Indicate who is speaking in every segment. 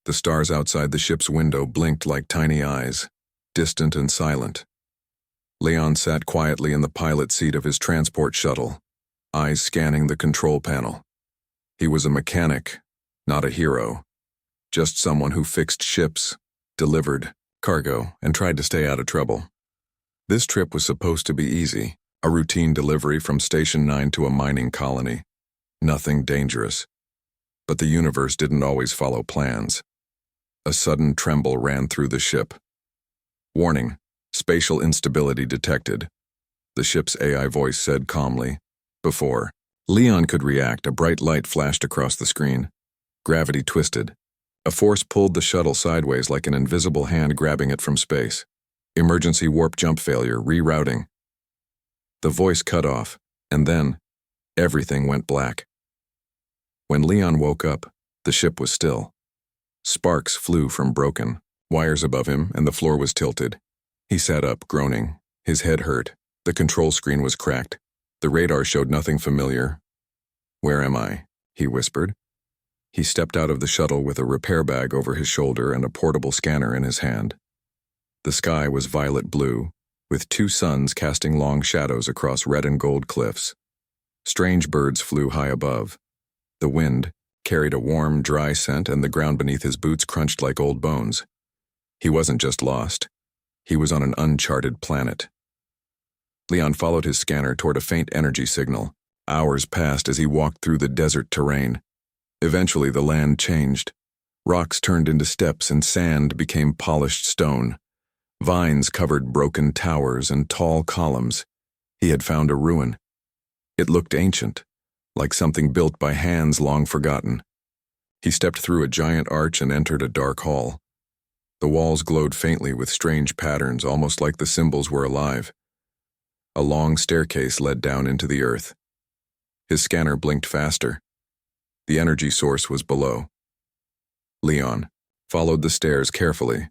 Speaker 1: The stars outside the ship's window blinked like tiny eyes, distant and silent. Leon sat quietly in the pilot seat of his transport shuttle, eyes scanning the control panel. He was a mechanic, not a hero, just someone who fixed ships, delivered cargo, and tried to stay out of trouble. This trip was supposed to be easy, a routine delivery from Station 9 to a mining colony. Nothing dangerous. But the universe didn't always follow plans. A sudden tremble ran through the ship. Warning, spatial instability detected, the ship's AI voice said calmly. Before Leon could react, a bright light flashed across the screen. Gravity twisted. A force pulled the shuttle sideways like an invisible hand grabbing it from space. Emergency warp jump failure, rerouting. The voice cut off, and then everything went black. When Leon woke up, the ship was still. Sparks flew from broken wires above him, and the floor was tilted. He sat up, groaning. His head hurt. The control screen was cracked. The radar showed nothing familiar. "Where am I?" he whispered. He stepped out of the shuttle with a repair bag over his shoulder and a portable scanner in his hand. The sky was violet blue, with two suns casting long shadows across red and gold cliffs. Strange birds flew high above. The wind carried a warm, dry scent, and the ground beneath his boots crunched like old bones. He wasn't just lost. He was on an uncharted planet. Leon followed his scanner toward a faint energy signal. Hours passed as he walked through the desert terrain. Eventually, the land changed. Rocks turned into steps and sand became polished stone. Vines covered broken towers and tall columns. He had found a ruin. It looked ancient, like something built by hands long forgotten. He stepped through a giant arch and entered a dark hall. The walls glowed faintly with strange patterns, almost like the symbols were alive. A long staircase led down into the earth. His scanner blinked faster. The energy source was below. Leon followed the stairs carefully.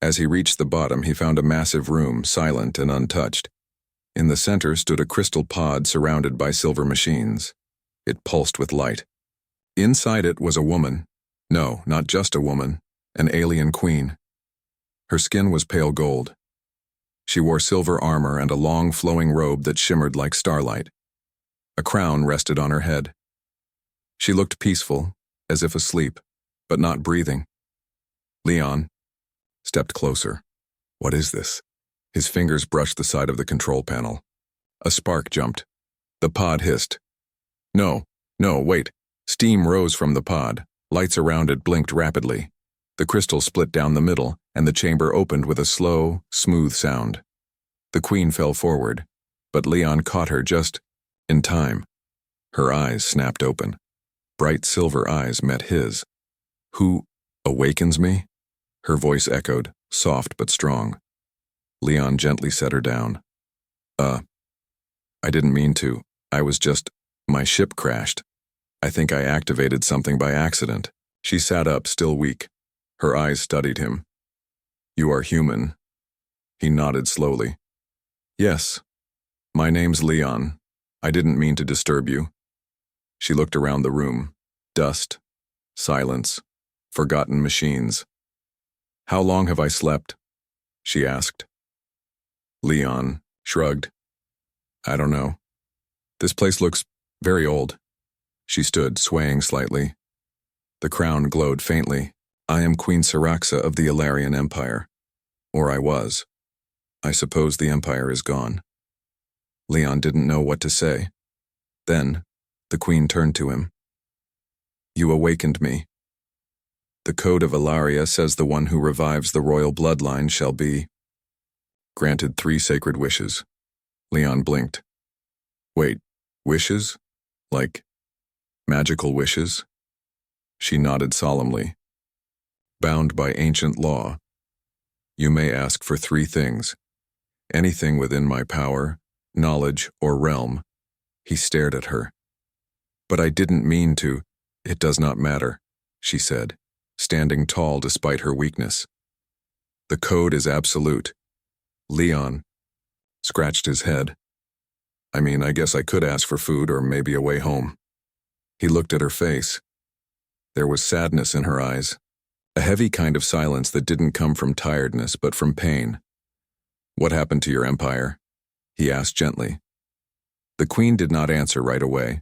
Speaker 1: As he reached the bottom, he found a massive room, silent and untouched. In the center stood a crystal pod surrounded by silver machines. It pulsed with light. Inside it was a woman. No, not just a woman, an alien queen. Her skin was pale gold. She wore silver armor and a long flowing robe that shimmered like starlight. A crown rested on her head. She looked peaceful, as if asleep, but not breathing. Leon stepped closer. What is this? His fingers brushed the side of the control panel. A spark jumped. The pod hissed. No, wait. Steam rose from the pod. Lights around it blinked rapidly. The crystal split down the middle, and the chamber opened with a slow, smooth sound. The queen fell forward, but Leon caught her just in time. Her eyes snapped open. Bright silver eyes met his. "Who awakens me?" Her voice echoed, soft but strong. Leon gently set her down. I didn't mean to. My ship crashed. I think I activated something by accident." She sat up, still weak. Her eyes studied him. "You are human." He nodded slowly. "Yes. My name's Leon. I didn't mean to disturb you." She looked around the room. Dust, silence, forgotten machines. "How long have I slept?" she asked. Leon shrugged. "I don't know. This place looks very old." She stood, swaying slightly. The crown glowed faintly. "I am Queen Syraxa of the Ilarian Empire. Or I was. I suppose the empire is gone." Leon didn't know what to say. Then, the queen turned to him. "You awakened me. The code of Ilaria says the one who revives the royal bloodline shall be granted 3 sacred wishes." Leon blinked. "Wait, wishes? Like magical wishes?" She nodded solemnly. "Bound by ancient law, you may ask for 3 things. Anything within my power, knowledge, or realm." He stared at her. "But I didn't mean to." "It does not matter," she said, standing tall despite her weakness. "The code is absolute." Leon scratched his head. I guess I could ask for food or maybe a way home." He looked at her face. There was sadness in her eyes. A heavy kind of silence that didn't come from tiredness but from pain. "What happened to your empire?" he asked gently. The queen did not answer right away.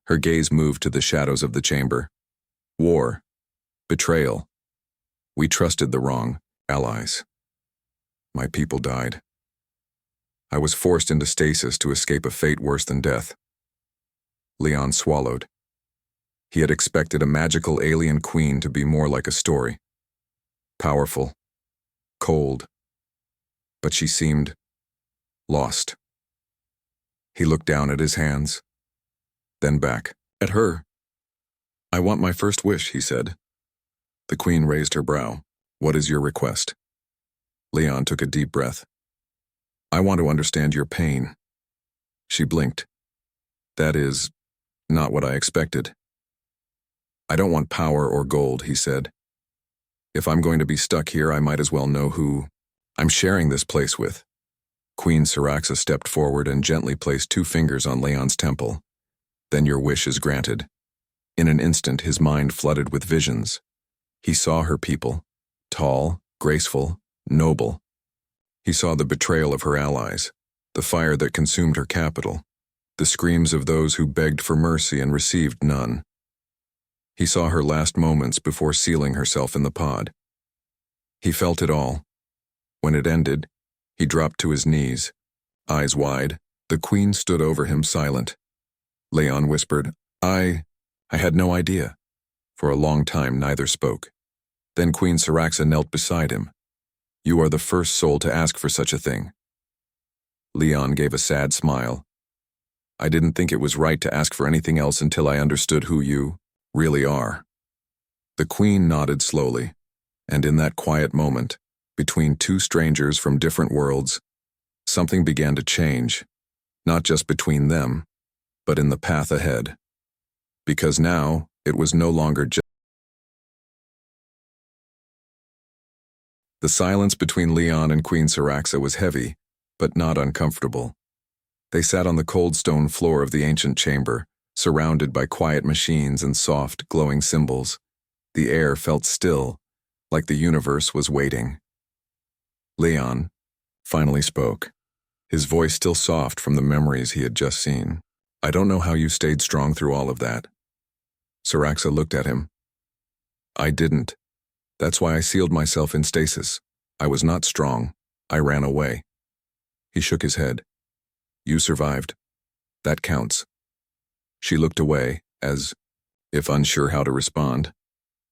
Speaker 1: Her gaze moved to the shadows of the chamber. War. Betrayal. We trusted the wrong allies. My people died. I was forced into stasis to escape a fate worse than death. Leon swallowed. He had expected a magical alien queen to be more like a story. Powerful. Cold. But she seemed lost. He looked down at his hands, then back at her. "I want my first wish," he said. The queen raised her brow. "What is your request?" Leon took a deep breath. "I want to understand your pain." She blinked. "That is not what I expected." "I don't want power or gold," he said. "If I'm going to be stuck here, I might as well know who I'm sharing this place with." Queen Syraxa stepped forward and gently placed 2 fingers on Leon's temple. "Then your wish is granted." In an instant, his mind flooded with visions. He saw her people, tall, graceful, noble. He saw the betrayal of her allies, the fire that consumed her capital, the screams of those who begged for mercy and received none. He saw her last moments before sealing herself in the pod. He felt it all. When it ended, he dropped to his knees, eyes wide. The queen stood over him silent. Leon whispered, I had no idea." For a long time, neither spoke. Then Queen Syraxa knelt beside him. "You are the first soul to ask for such a thing." Leon gave a sad smile. "I didn't think it was right to ask for anything else until I understood who you really are." The queen nodded slowly, and in that quiet moment, between 2 strangers from different worlds, something began to change, not just between them, but in the path ahead. Because now, it was no longer just. The silence between Leon and Queen Syraxa was heavy, but not uncomfortable. They sat on the cold stone floor of the ancient chamber, surrounded by quiet machines and soft, glowing symbols. The air felt still, like the universe was waiting. Leon finally spoke, his voice still soft from the memories he had just seen. "I don't know how you stayed strong through all of that." Syraxa looked at him. "I didn't. That's why I sealed myself in stasis. I was not strong. I ran away." He shook his head. "You survived. That counts." She looked away, as if unsure how to respond.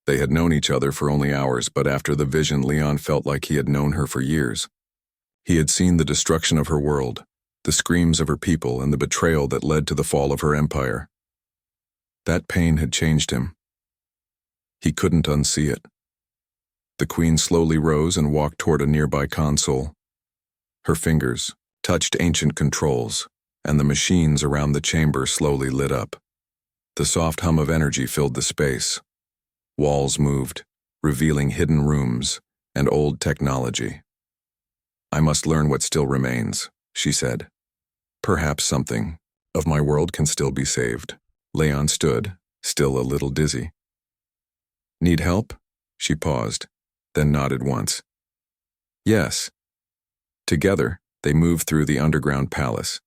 Speaker 1: They had known each other for only hours, but after the vision, Leon felt like he had known her for years. He had seen the destruction of her world, the screams of her people, and the betrayal that led to the fall of her empire. That pain had changed him. He couldn't unsee it. The queen slowly rose and walked toward a nearby console. Her fingers touched ancient controls, and the machines around the chamber slowly lit up. The soft hum of energy filled the space. Walls moved, revealing hidden rooms and old technology. "I must learn what still remains," she said. "Perhaps something of my world can still be saved." Leon stood, still a little dizzy. "Need help?" She paused, then nodded once. "Yes." Together, they moved through the underground palace.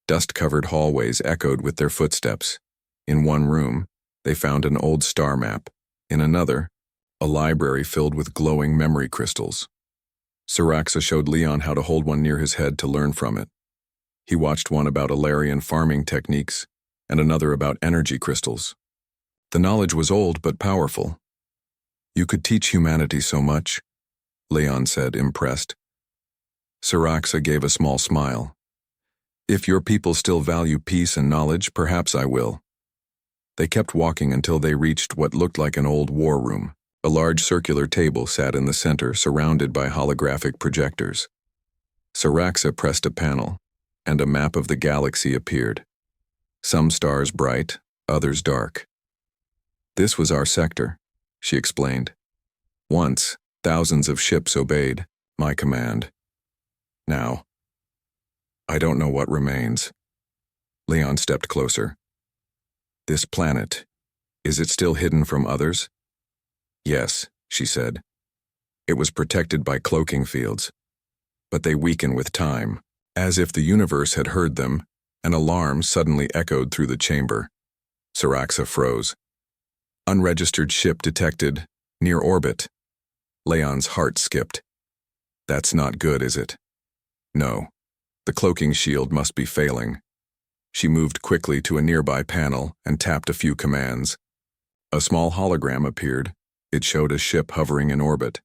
Speaker 1: Dust-covered hallways echoed with their footsteps. In one room, they found an old star map. In another, a library filled with glowing memory crystals. Syraxa showed Leon how to hold one near his head to learn from it. He watched one about Alarian farming techniques and another about energy crystals. The knowledge was old but powerful. "You could teach humanity so much," Leon said, impressed. Syraxa gave a small smile. "If your people still value peace and knowledge, perhaps I will." They kept walking until they reached what looked like an old war room. A large circular table sat in the center, surrounded by holographic projectors. Syraxa pressed a panel, and a map of the galaxy appeared. Some stars bright, others dark. "This was our sector," she explained. "Once, thousands of ships obeyed my command. Now, I don't know what remains." Leon stepped closer. "This planet, is it still hidden from others?" "Yes," she said. It was protected by cloaking fields. But they weaken with time. As if the universe had heard them, an alarm suddenly echoed through the chamber. Saraxa froze. Unregistered ship detected, near orbit. Leon's heart skipped. That's not good, is it? No. The cloaking shield must be failing. She moved quickly to a nearby panel and tapped a few commands. A small hologram appeared. It showed a ship hovering in orbit.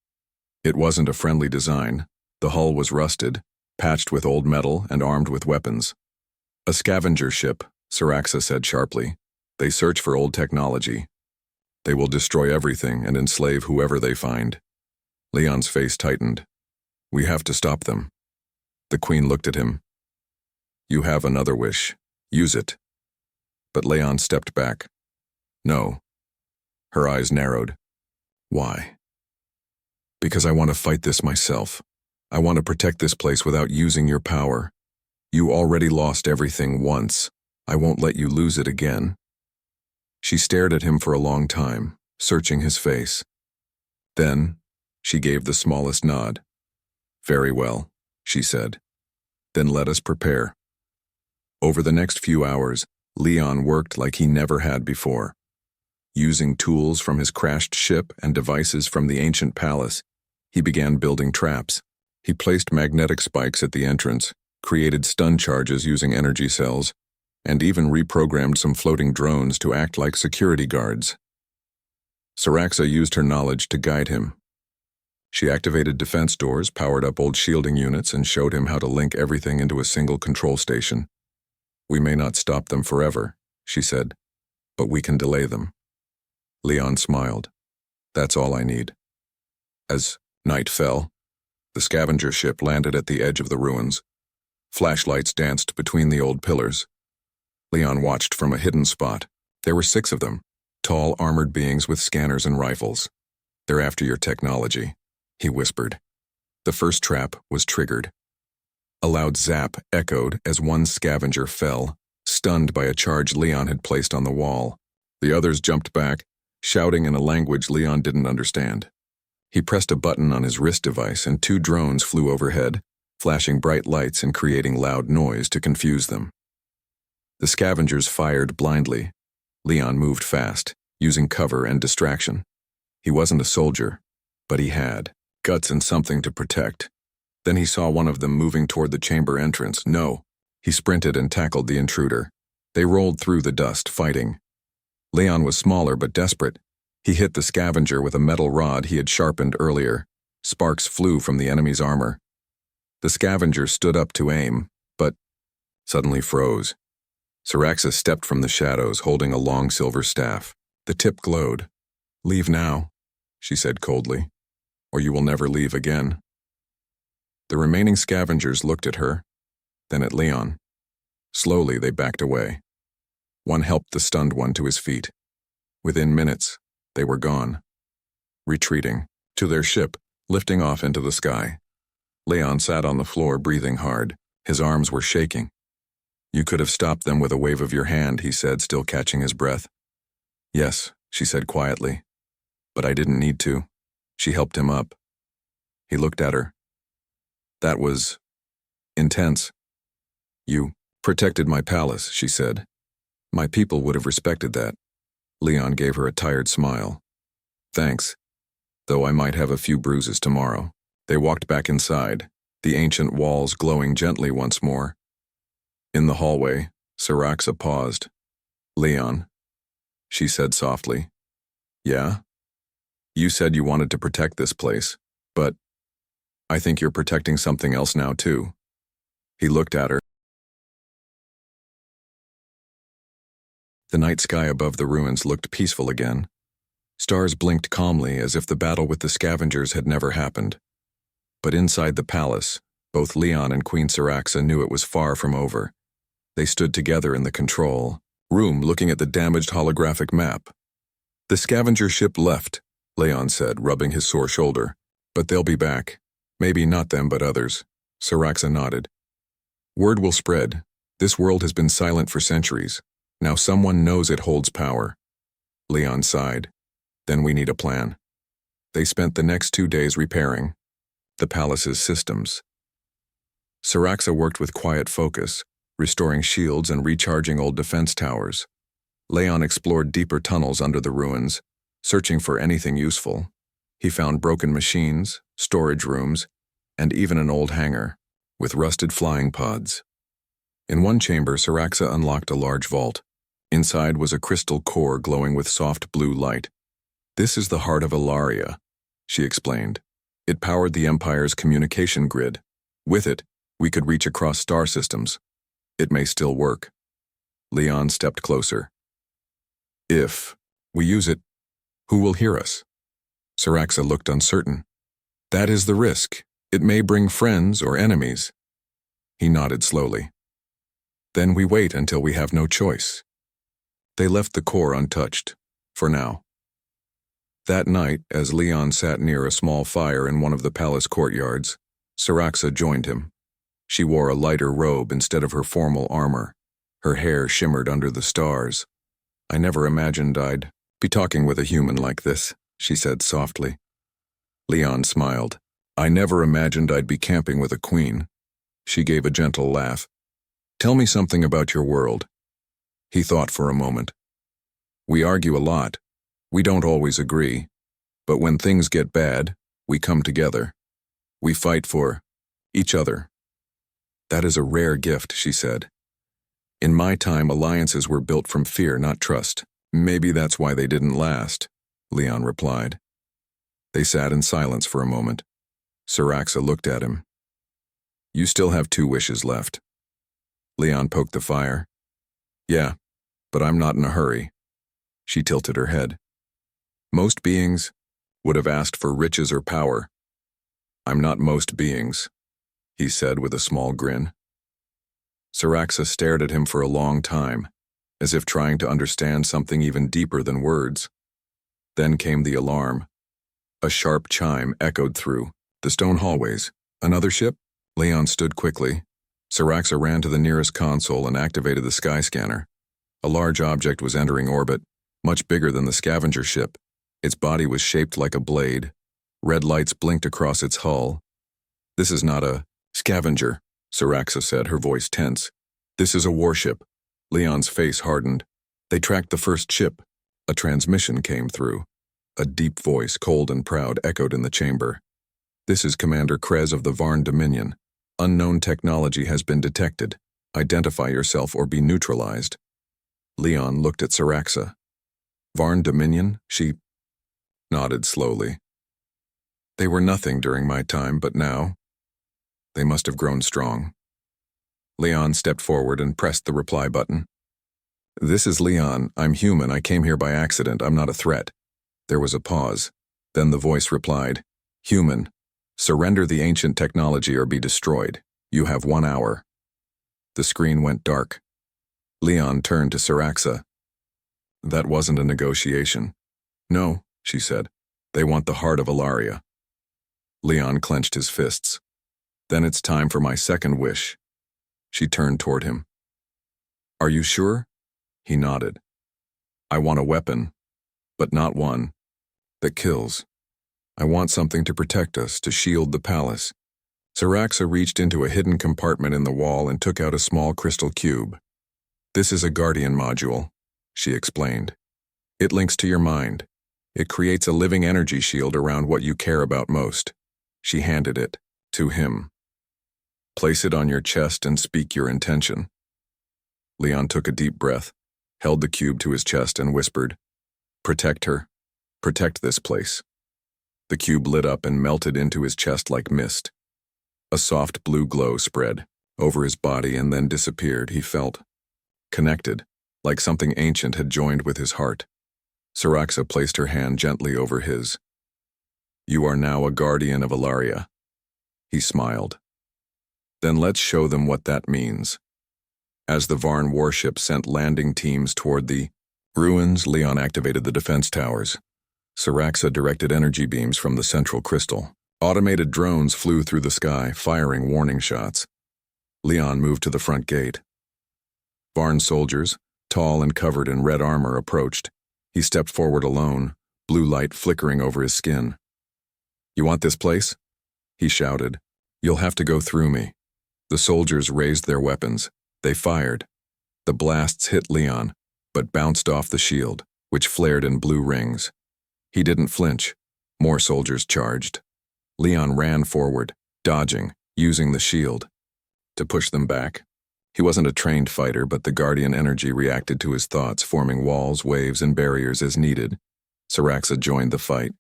Speaker 1: It wasn't a friendly design. The hull was rusted, patched with old metal and armed with weapons. A scavenger ship, Saraxa said sharply. They search for old technology. They will destroy everything and enslave whoever they find. Leon's face tightened. We have to stop them. The Queen looked at him. You have another wish. Use it. But Leon stepped back. No. Her eyes narrowed. Why? Because I want to fight this myself. I want to protect this place without using your power. You already lost everything once. I won't let you lose it again. She stared at him for a long time, searching his face. Then, she gave the smallest nod. Very well, she said. Then let us prepare. Over the next few hours, Leon worked like he never had before. Using tools from his crashed ship and devices from the ancient palace, he began building traps. He placed magnetic spikes at the entrance, created stun charges using energy cells, and even reprogrammed some floating drones to act like security guards. Saraxa used her knowledge to guide him. She activated defense doors, powered up old shielding units, and showed him how to link everything into a single control station. We may not stop them forever, she said, but we can delay them. Leon smiled. That's all I need. As night fell, the scavenger ship landed at the edge of the ruins. Flashlights danced between the old pillars. Leon watched from a hidden spot. There were 6 of them, tall, armored beings with scanners and rifles. They're after your technology, he whispered. The first trap was triggered. A loud zap echoed as one scavenger fell, stunned by a charge Leon had placed on the wall. The others jumped back, shouting in a language Leon didn't understand. He pressed a button on his wrist device and 2 drones flew overhead, flashing bright lights and creating loud noise to confuse them. The scavengers fired blindly. Leon moved fast, using cover and distraction. He wasn't a soldier, but he had guts and something to protect. Then he saw one of them moving toward the chamber entrance. No, he sprinted and tackled the intruder. They rolled through the dust, fighting. Leon was smaller but desperate. He hit the scavenger with a metal rod he had sharpened earlier. Sparks flew from the enemy's armor. The scavenger stood up to aim, but suddenly froze. Saraxa stepped from the shadows, holding a long silver staff. The tip glowed. Leave now, she said coldly, or you will never leave again. The remaining scavengers looked at her, then at Leon. Slowly, they backed away. One helped the stunned one to his feet. Within minutes, they were gone. Retreating, to their ship, lifting off into the sky. Leon sat on the floor, breathing hard. His arms were shaking. You could have stopped them with a wave of your hand, he said, still catching his breath. Yes, she said quietly. But I didn't need to. She helped him up. He looked at her. That was intense. You protected my palace, she said. My people would have respected that. Leon gave her a tired smile. Thanks, though I might have a few bruises tomorrow. They walked back inside, the ancient walls glowing gently once more. In the hallway, Saraxa paused. Leon, she said softly. Yeah? You said you wanted to protect this place, but I think you're protecting something else now too. He looked at her. The night sky above the ruins looked peaceful again. Stars blinked calmly as if the battle with the scavengers had never happened. But inside the palace, both Leon and Queen Saraxa knew it was far from over. They stood together in the control room looking at the damaged holographic map. The scavenger ship left, Leon said, rubbing his sore shoulder. But they'll be back. Maybe not them, but others. Saraxa nodded. Word will spread. This world has been silent for centuries. Now someone knows it holds power. Leon sighed. Then we need a plan. They spent the next 2 days repairing the palace's systems. Saraxa worked with quiet focus, restoring shields and recharging old defense towers. Leon explored deeper tunnels under the ruins, searching for anything useful. He found broken machines, storage rooms, and even an old hangar with rusted flying pods. In one chamber, Saraxa unlocked a large vault. Inside was a crystal core glowing with soft blue light. "This is the heart of Ilaria," she explained. "It powered the Empire's communication grid. With it, we could reach across star systems. It may still work." Leon stepped closer. "If we use it, who will hear us?" Saraxa looked uncertain. "That is the risk. It may bring friends or enemies." He nodded slowly. "Then we wait until we have no choice." They left the core untouched, for now. That night, as Leon sat near a small fire in one of the palace courtyards, Saraxa joined him. She wore a lighter robe instead of her formal armor. Her hair shimmered under the stars. "I never imagined I'd be talking with a human like this," she said softly. Leon smiled. "I never imagined I'd be camping with a queen." She gave a gentle laugh. "Tell me something about your world." He thought for a moment. "We argue a lot. We don't always agree. But when things get bad, we come together. We fight for each other." "That is a rare gift," she said. "In my time, alliances were built from fear, not trust." "Maybe that's why they didn't last," Leon replied. They sat in silence for a moment. Saraxa looked at him. "You still have 2 wishes left." Leon poked the fire. "Yeah, but I'm not in a hurry." She tilted her head. "Most beings would have asked for riches or power. I'm not most beings," he said with a small grin. Saraxa stared at him for a long time, as if trying to understand something even deeper than words. Then came the alarm. A sharp chime echoed through the stone hallways. "Another ship?" Leon stood quickly. Saraxa ran to the nearest console and activated the sky scanner. A large object was entering orbit, much bigger than the scavenger ship. Its body was shaped like a blade. Red lights blinked across its hull. "This is not a scavenger," Saraxa said, her voice tense. "This is a warship." Leon's face hardened. They tracked the first ship. A transmission came through. A deep voice, cold and proud, echoed in the chamber. "This is Commander Krez of the Varn Dominion. Unknown technology has been detected. Identify yourself or be neutralized." Leon looked at Saraxa. "Varn Dominion?" She nodded slowly. "They were nothing during my time, but now they must have grown strong." Leon stepped forward and pressed the reply button. "This is Leon. I'm human. I came here by accident. I'm not a threat." There was a pause. Then the voice replied, "Human, surrender the ancient technology or be destroyed. You have 1 hour." The screen went dark. Leon turned to Saraxa. "That wasn't a negotiation." "No," she said. "They want the heart of Ilaria." Leon clenched his fists. "Then it's time for my second wish." She turned toward him. "Are you sure?" He nodded. "I want a weapon, but not one that kills. I want something to protect us, to shield the palace." Saraxa reached into a hidden compartment in the wall and took out a small crystal cube. "This is a Guardian module," she explained. "It links to your mind. It creates a living energy shield around what you care about most." She handed it to him. "Place it on your chest and speak your intention." Leon took a deep breath, held the cube to his chest and whispered, "Protect her. Protect this place." The cube lit up and melted into his chest like mist. A soft blue glow spread over his body and then disappeared. He felt connected, like something ancient had joined with his heart. Saraxa placed her hand gently over his. "You are now a guardian of Ilaria." He smiled. "Then let's show them what that means." As the Varn warship sent landing teams toward the ruins, Leon activated the defense towers. Saraxa directed energy beams from the central crystal. Automated drones flew through the sky, firing warning shots. Leon moved to the front gate. Varn soldiers, tall and covered in red armor, approached. He stepped forward alone, blue light flickering over his skin. You want this place? He shouted. You'll have to go through me. The soldiers raised their weapons. They fired. The blasts hit Leon, but bounced off the shield, which flared in blue rings. He didn't flinch. More soldiers charged. Leon ran forward, dodging, using the shield. To push them back. He wasn't a trained fighter, but the guardian energy reacted to his thoughts, forming walls, waves, and barriers as needed. Syraxa joined the fight,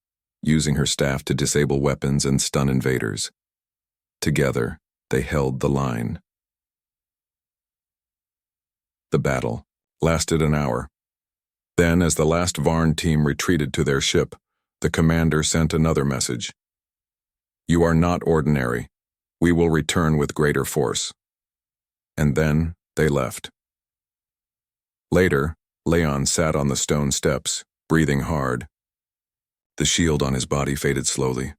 Speaker 1: using her staff to disable weapons and stun invaders. Together, they held the line. The battle lasted an hour. Then, as the last Varn team retreated to their ship, the commander sent another message. You are not ordinary. We will return with greater force. And then they left. Later, Leon sat on the stone steps, breathing hard. The shield on his body faded slowly.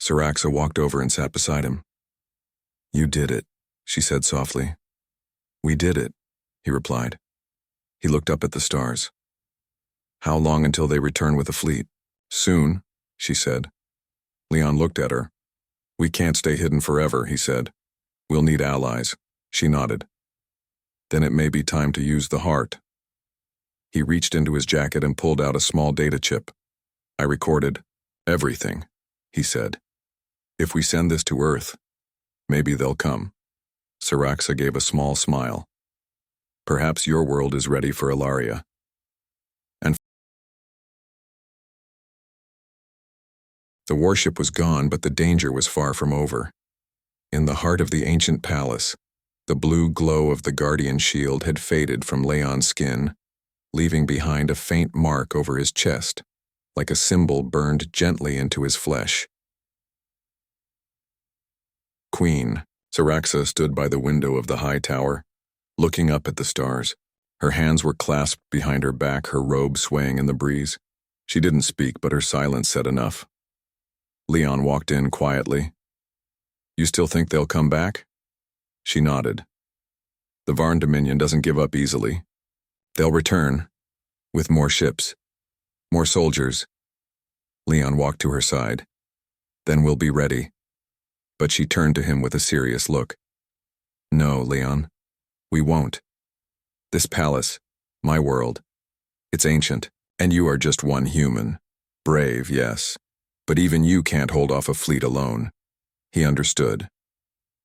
Speaker 1: Syraxa walked over and sat beside him. You did it, she said softly. We did it, he replied. He looked up at the stars. How long until they return with the fleet? Soon, she said. Leon looked at her. We can't stay hidden forever, he said. We'll need allies. She nodded. Then it may be time to use the heart. He reached into his jacket and pulled out a small data chip. I recorded everything, he said. If we send this to Earth, maybe they'll come. Syraxa gave a small smile. Perhaps your world is ready for Ilaria. And the warship was gone, but the danger was far from over. In the heart of the ancient palace, the blue glow of the guardian shield had faded from Leon's skin, leaving behind a faint mark over his chest, like a symbol burned gently into his flesh. Queen, Syraxa stood by the window of the high tower, looking up at the stars. Her hands were clasped behind her back, her robe swaying in the breeze. She didn't speak, but her silence said enough. Leon walked in quietly. You still think they'll come back? She nodded. The Varn Dominion doesn't give up easily. They'll return, with more ships, more soldiers. Leon walked to her side. Then we'll be ready. But she turned to him with a serious look. No, Leon, we won't. This palace, my world, it's ancient, and you are just one human. Brave, yes, but even you can't hold off a fleet alone. He understood.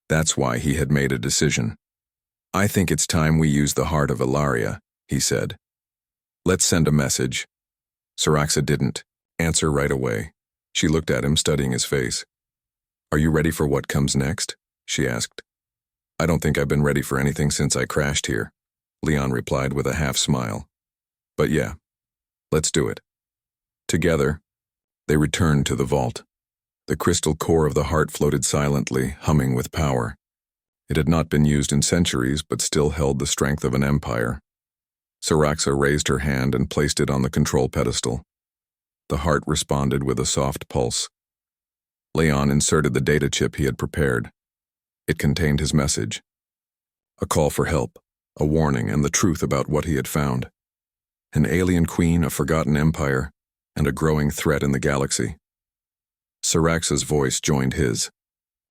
Speaker 1: That's why he had made a decision. I think it's time we use the heart of Ilaria, he said. Let's send a message. Syraxa didn't answer right away. She looked at him, studying his face. Are you ready for what comes next? She asked. I don't think I've been ready for anything since I crashed here, Leon replied with a half smile. But yeah, let's do it. Together, they returned to the vault. The crystal core of the heart floated silently, humming with power. It had not been used in centuries, but still held the strength of an empire. Syraxa raised her hand and placed it on the control pedestal. The heart responded with a soft pulse. Leon inserted the data chip he had prepared. It contained his message. A call for help, a warning, and the truth about what he had found. An alien queen, a forgotten empire, and a growing threat in the galaxy. Syraxa's voice joined his.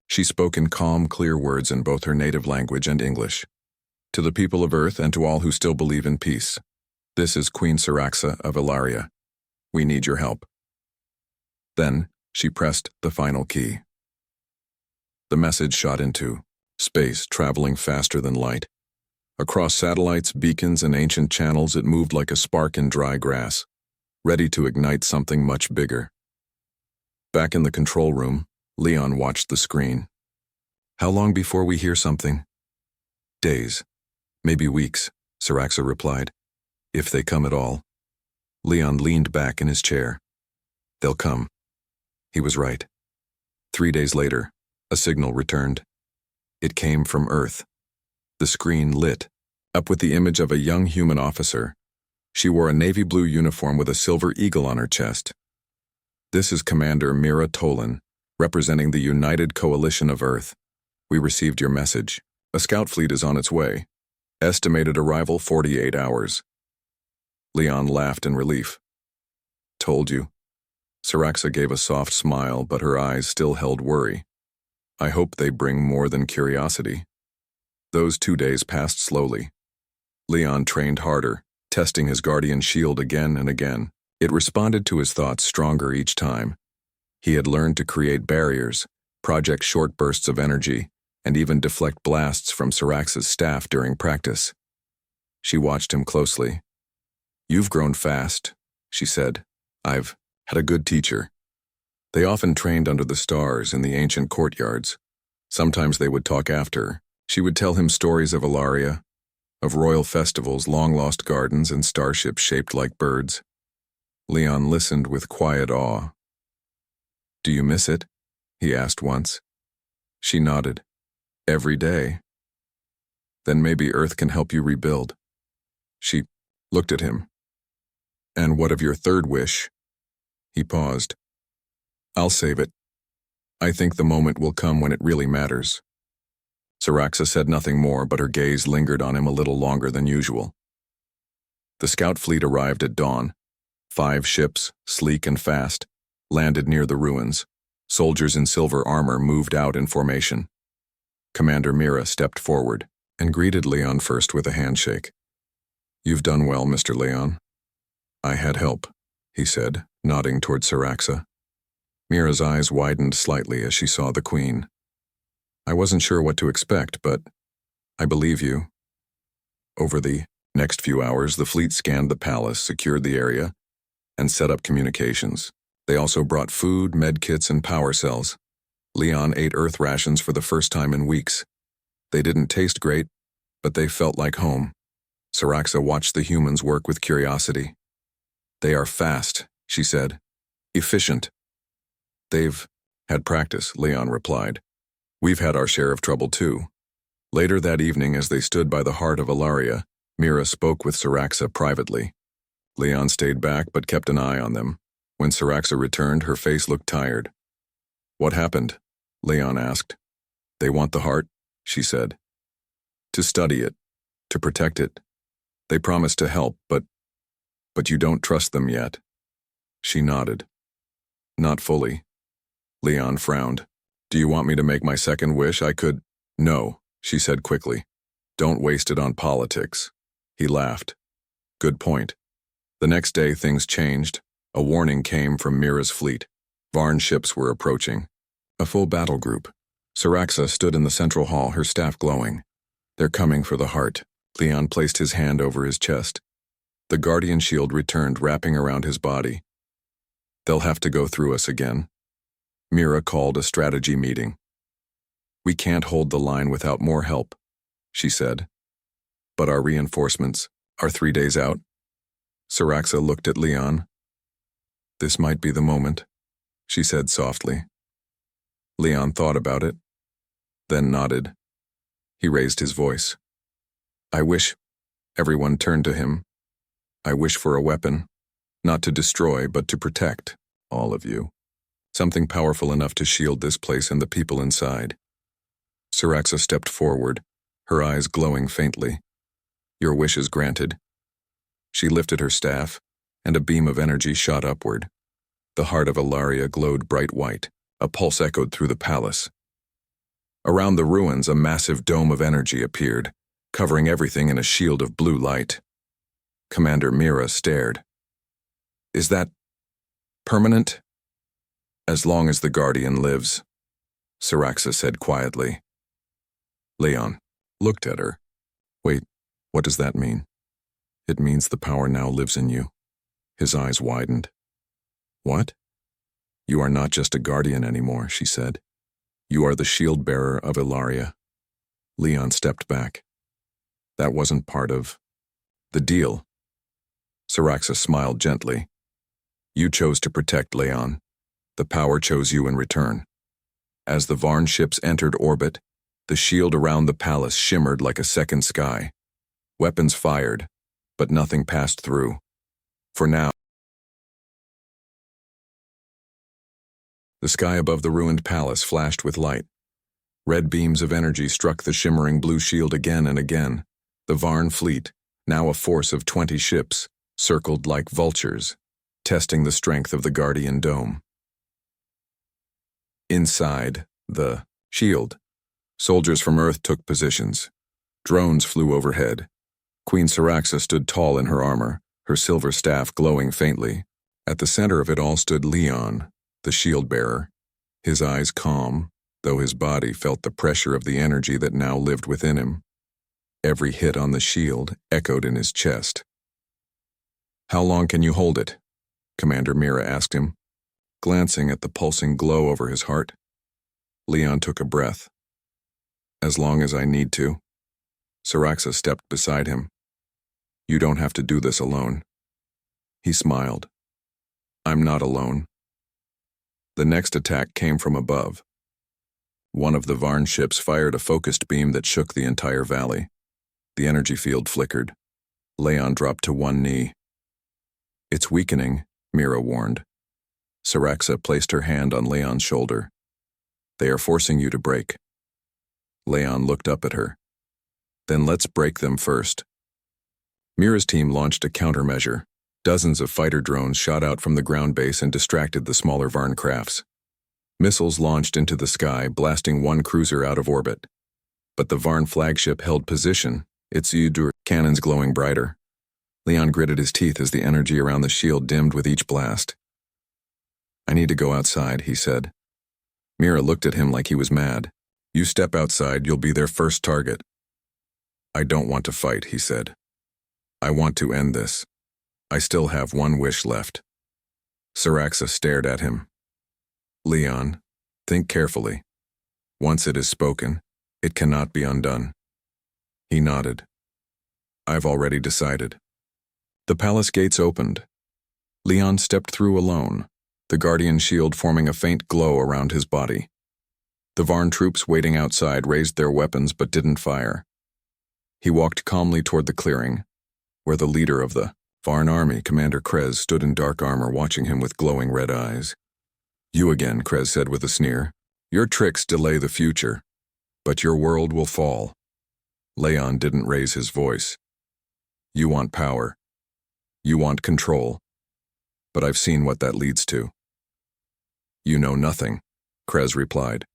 Speaker 1: She spoke in calm, clear words in both her native language and English. To the people of Earth and to all who still believe in peace, this is Queen Syraxa of Ilaria. We need your help. Then, she pressed the final key. The message shot into space, traveling faster than light. Across satellites, beacons, and ancient channels, it moved like a spark in dry grass, ready to ignite something much bigger. Back in the control room, Leon watched the screen. How long before we hear something? Days, maybe weeks, Syraxa replied. If they come at all. Leon leaned back in his chair. They'll come. He was right. 3 days later, a signal returned. It came from Earth. The screen lit, up with the image of a young human officer. She wore a navy blue uniform with a silver eagle on her chest. This is Commander Mira Tolan, representing the United Coalition of Earth. We received your message. A scout fleet is on its way. Estimated arrival 48 hours. Leon laughed in relief. Told you. Saraxa gave a soft smile, but her eyes still held worry. I hope they bring more than curiosity. Those 2 days passed slowly. Leon trained harder, testing his guardian shield again and again. It responded to his thoughts stronger each time. He had learned to create barriers, project short bursts of energy, and even deflect blasts from Saraxa's staff during practice. She watched him closely. "You've grown fast," she said. "I've had a good teacher." They often trained under the stars in the ancient courtyards. Sometimes they would talk after. She would tell him stories of Ilaria, of royal festivals, long-lost gardens, and starships shaped like birds. Leon listened with quiet awe. "Do you miss it?" he asked once. She nodded. "Every day." "Then maybe Earth can help you rebuild." She looked at him. "And what of your third wish?" He paused. "I'll save it. I think the moment will come when it really matters." Saraxa said nothing more, but her gaze lingered on him a little longer than usual. The scout fleet arrived at dawn. 5 ships, sleek and fast, landed near the ruins. Soldiers in silver armor moved out in formation. Commander Mira stepped forward and greeted Leon first with a handshake. "You've done well, Mr. Leon." "I had help," he said, nodding toward Saraxa. Mira's eyes widened slightly as she saw the Queen. "I wasn't sure what to expect, but I believe you." Over the next few hours, the fleet scanned the palace, secured the area, and set up communications. They also brought food, medkits, and power cells. Leon ate Earth rations for the first time in weeks. They didn't taste great, but they felt like home. Saraxa watched the humans work with curiosity. "They are fast," she said. "Efficient." "They've had practice," Leon replied. "We've had our share of trouble too." Later that evening, as they stood by the heart of Ilaria, Mira spoke with Saraxa privately. Leon stayed back but kept an eye on them. When Saraxa returned, her face looked tired. "What happened?" Leon asked. "They want the heart," she said. "To study it, to protect it. They promised to help, but you don't trust them yet." She nodded. "Not fully." Leon frowned. "Do you want me to make my second wish? I could—" "No," she said quickly. "Don't waste it on politics." He laughed. "Good point." The next day things changed. A warning came from Mira's fleet. Varn ships were approaching. A full battle group. Saraxa stood in the central hall, her staff glowing. "They're coming for the heart." Leon placed his hand over his chest. The guardian shield returned, wrapping around his body. "They'll have to go through us again." Mira called a strategy meeting. "We can't hold the line without more help," she said. "But our reinforcements are 3 days out." Saraxa looked at Leon. "This might be the moment," she said softly. Leon thought about it, then nodded. He raised his voice. "I wish—" Everyone turned to him. "I wish for a weapon, not to destroy, but to protect all of you. Something powerful enough to shield this place and the people inside." Saraxa stepped forward, her eyes glowing faintly. "Your wish is granted." She lifted her staff, and a beam of energy shot upward. The heart of Ilaria glowed bright white. A pulse echoed through the palace. Around the ruins, a massive dome of energy appeared, covering everything in a shield of blue light. Commander Mira stared. "Is that permanent?" "As long as the Guardian lives," Saraxa said quietly. Leon looked at her. "Wait, what does that mean?" "It means the power now lives in you." His eyes widened. "What?" "You are not just a Guardian anymore," she said. "You are the shield bearer of Ilaria." Leon stepped back. "That wasn't part of the deal." Saraxa smiled gently. "You chose to protect Leon. The power chose you in return." As the Varn ships entered orbit, the shield around the palace shimmered like a second sky. Weapons fired, but nothing passed through. For now, the sky above the ruined palace flashed with light. Red beams of energy struck the shimmering blue shield again and again. The Varn fleet, now a force of 20 ships, circled like vultures. testing the strength of the Guardian Dome. Inside the shield, soldiers from Earth took positions. Drones flew overhead. Queen Syraxa stood tall in her armor, her silver staff glowing faintly. At the center of it all stood Leon, the shield-bearer, his eyes calm, though his body felt the pressure of the energy that now lived within him. Every hit on the shield echoed in his chest. "How long can you hold it?" Commander Mira asked him, glancing at the pulsing glow over his heart. Leon took a breath. "As long as I need to." Syraxa stepped beside him. "You don't have to do this alone." He smiled. "I'm not alone." The next attack came from above. One of the Varn ships fired a focused beam that shook the entire valley. The energy field flickered. Leon dropped to one knee. "It's weakening," Mira warned. Syraxa placed her hand on Leon's shoulder. "They are forcing you to break." Leon looked up at her. "Then let's break them first." Mira's team launched a countermeasure. Dozens of fighter drones shot out from the ground base and distracted the smaller Varn crafts. Missiles launched into the sky, blasting one cruiser out of orbit. But the Varn flagship held position, its Udur cannons glowing brighter. Leon gritted his teeth as the energy around the shield dimmed with each blast. "I need to go outside," he said. Mira looked at him like he was mad. "You step outside, you'll be their first target." "I don't want to fight," he said. "I want to end this. I still have one wish left." Syraxa stared at him. "Leon, think carefully. Once it is spoken, it cannot be undone." He nodded. "I've already decided." The palace gates opened. Leon stepped through alone, the Guardian shield forming a faint glow around his body. The Varn troops waiting outside raised their weapons but didn't fire. He walked calmly toward the clearing, where the leader of the Varn army, Commander Krez, stood in dark armor watching him with glowing red eyes. "You again," Krez said with a sneer. "Your tricks delay the future, but your world will fall." Leon didn't raise his voice. "You want power. You want control. But I've seen what that leads to." "You know nothing," Krez replied.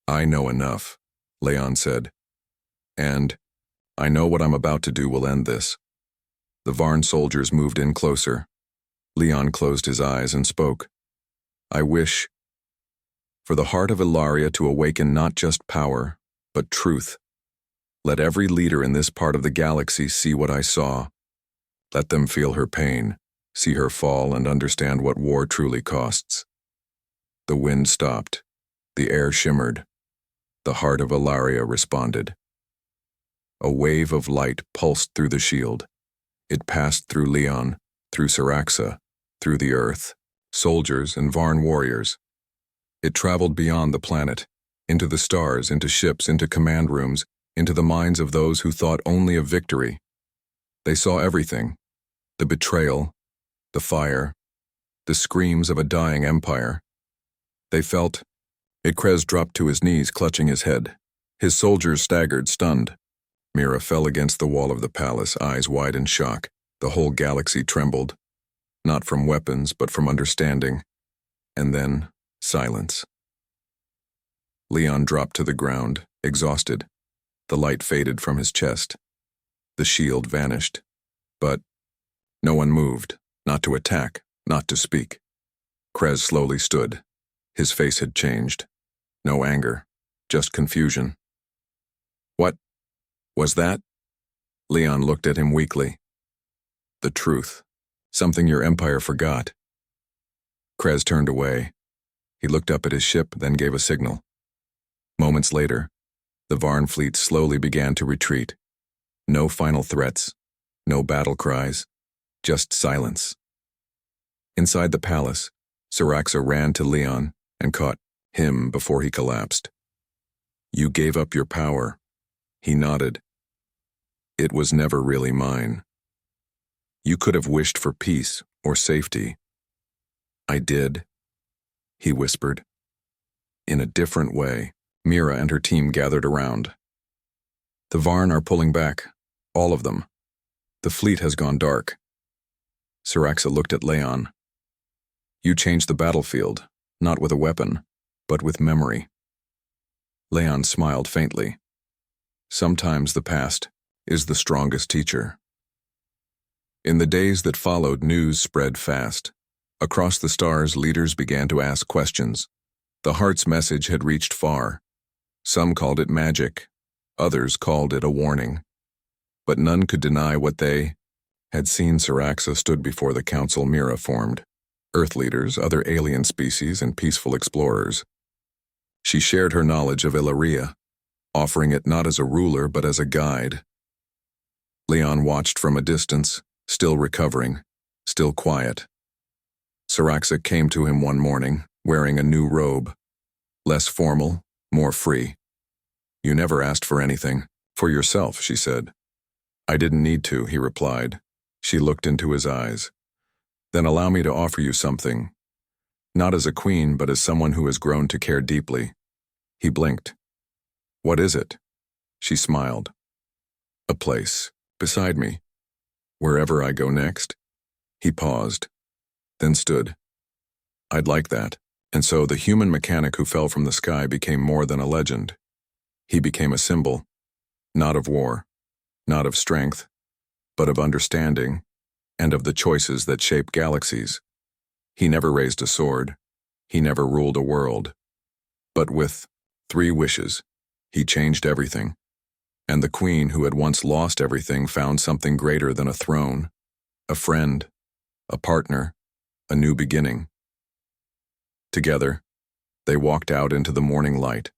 Speaker 1: "I know enough," Leon said. "And I know what I'm about to do will end this." The Varn soldiers moved in closer. Leon closed his eyes and spoke. "I wish for the heart of Ilaria to awaken not just power, but truth. Let every leader in this part of the galaxy see what I saw. Let them feel her pain, see her fall, and understand what war truly costs." The wind stopped. The air shimmered. The heart of Ilaria responded. A wave of light pulsed through the shield. It passed through Leon, through Syraxa, through the earth, soldiers and Varn warriors. It traveled beyond the planet, into the stars, into ships, into command rooms, into the minds of those who thought only of victory. They saw everything: the betrayal, the fire, the screams of a dying empire. They felt. Krez dropped to his knees, clutching his head. His soldiers staggered, stunned. Mira fell against the wall of the palace, eyes wide in shock. The whole galaxy trembled, not from weapons, but from understanding. And then, silence. Leon dropped to the ground, exhausted. The light faded from his chest. The shield vanished. But no one moved, not to attack, not to speak. Krez slowly stood. His face had changed. No anger, just confusion. "What was that?" Leon looked at him weakly. "The truth. Something your empire forgot." Krez turned away. He looked up at his ship, then gave a signal. Moments later, the Varn fleet slowly began to retreat. No final threats, no battle cries, just silence. Inside the palace, Syraxa ran to Leon and caught him before he collapsed. "You gave up your power." He nodded. "It was never really mine. You could have wished for peace or safety." "I did," he whispered. In a different way, Mira and her team gathered around. "The Varn are pulling back, all of them. The fleet has gone dark." Syraxa looked at Leon. You change the battlefield, not with a weapon, but with memory. Leon smiled faintly. Sometimes the past is the strongest teacher. In the days that followed, news spread fast. Across the stars, leaders began to ask questions. The heart's message had reached far. Some called it magic, others called it a warning. But none could deny what they had seen. Saraxa stood before the council Mira formed. Earth leaders, other alien species, and peaceful explorers. She shared her knowledge of Illyria, offering it not as a ruler but as a guide. Leon watched from a distance, still recovering, still quiet. Saraxa came to him one morning, wearing a new robe. Less formal, more free. You never asked for anything. For yourself, she said. I didn't need to, he replied. She looked into his eyes. Then allow me to offer you something. Not as a queen, but as someone who has grown to care deeply. He blinked. What is it? She smiled. A place, beside me. Wherever I go next. He paused, then stood. I'd like that. And so the human mechanic who fell from the sky became more than a legend. He became a symbol, not of war, not of strength, but of understanding, and of the choices that shape galaxies. He never raised a sword. He never ruled a world. But with 3 wishes, he changed everything. And the queen who had once lost everything found something greater than a throne, a friend, a partner, a new beginning. Together, they walked out into the morning light.